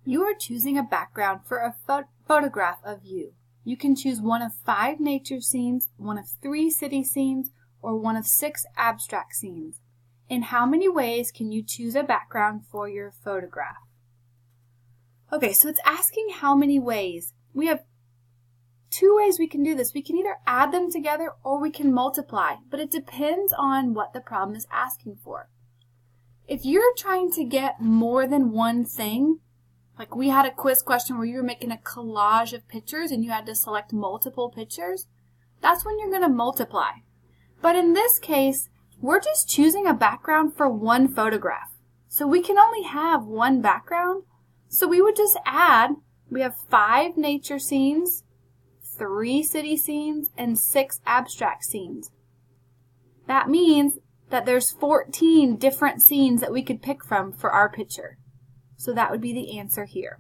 You are choosing a background for a photograph of you. You can choose one of 5 nature scenes, one of 3 city scenes, or one of 6 abstract scenes. In how many ways can you choose a background for your photograph? Okay, so it's asking how many ways. We have 2 ways we can do this. We can either add them together or we can multiply, but it depends on what the problem is asking for. If you're trying to get more than one thing, like we had a quiz question where you were making a collage of pictures and you had to select multiple pictures, that's when you're going to multiply. But in this case, we're just choosing a background for one photograph. So we can only have one background. So we would just add, we have 5 nature scenes, 3 city scenes, and 6 abstract scenes. That means that there's 14 different scenes that we could pick from for our picture. So that would be the answer here.